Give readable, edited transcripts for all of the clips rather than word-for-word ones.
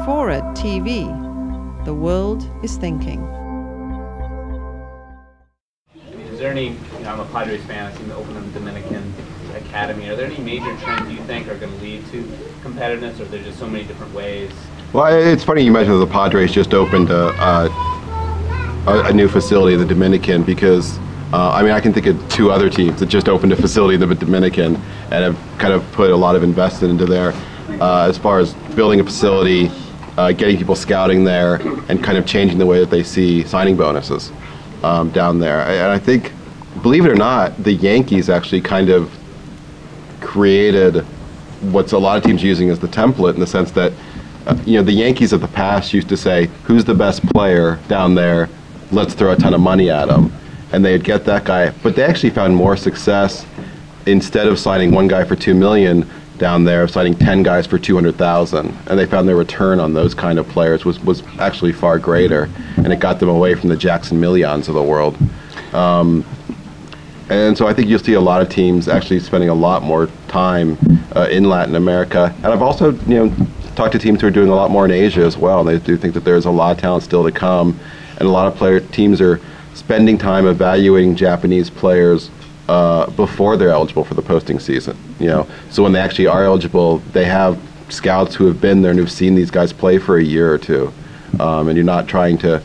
FORA.tv. The world is thinking. Is there any, I'm a Padres fan, I've seen the open of the Dominican Academy. Are there any major trends you think are going to lead to competitiveness, or are there just so many different ways? Well, it's funny you mentioned that the Padres just opened a new facility in the Dominican, because I mean, I can think of two other teams that just opened a facility in the Dominican and have kind of put a lot of investment into there as far as building a facility, getting people scouting there, and kind of changing the way that they see signing bonuses down there. And I think, believe it or not, the Yankees actually kind of created what's a lot of teams using as the template, in the sense that you know, the Yankees of the past used to say, who's the best player down there, let's throw a ton of money at him. And they'd get that guy. But they actually found more success, instead of signing one guy for $2 million down there, signing 10 guys for $200,000. And they found their return on those kind of players was actually far greater. And it got them away from the Jackson Millions of the world. And so I think you'll see a lot of teams actually spending a lot more time in Latin America. And I've also, you know, talked to teams who are doing a lot more in Asia as well. And they do think that there's a lot of talent still to come. And a lot of teams are spending time evaluating Japanese players before they're eligible for the posting season. You know, so when they actually are eligible, they have scouts who have been there and who've seen these guys play for a year or two. And you're not trying to,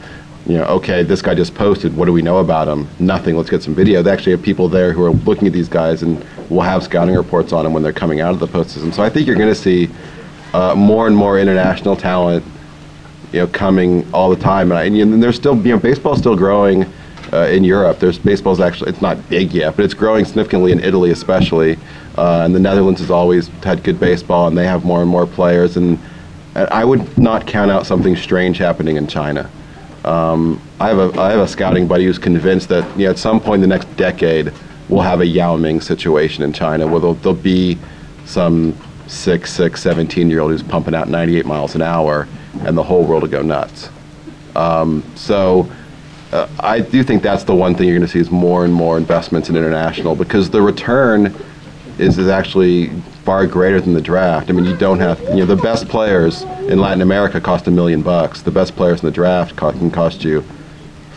you know, okay, this guy just posted, what do we know about him? Nothing, let's get some video. They actually have people there who are looking at these guys and will have scouting reports on them when they're coming out of the postseason. So I think you're going to see more and more international talent, you know, coming all the time. And there's still, you know, baseball's still growing in Europe. Baseball's actually, it's not big yet, but it's growing significantly in Italy especially. And the Netherlands has always had good baseball, and they have more and more players. And I would not count out something strange happening in China. I have a scouting buddy who's convinced that, you know, at some point in the next decade, we'll have a Yao Ming situation in China, where there'll be some 17-year-old who's pumping out 98 miles an hour, and the whole world will go nuts. I do think that's the one thing you're going to see, is more and more investments in international, because the return is actually far greater than the draft. I mean, you don't have, you know, the best players in Latin America cost $1 million. The best players in the draft can cost you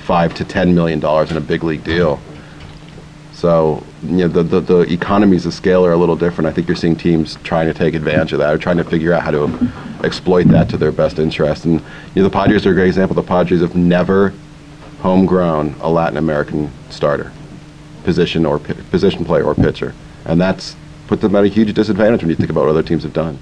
$5 to $10 million in a big league deal. So, you know, the economies of scale are a little different. I think you're seeing teams trying to take advantage of that, or trying to figure out how to exploit that to their best interest. And, you know, the Padres are a great example. The Padres have never homegrown a Latin American starter, position player or pitcher, and that's put them at a huge disadvantage when you think about what other teams have done.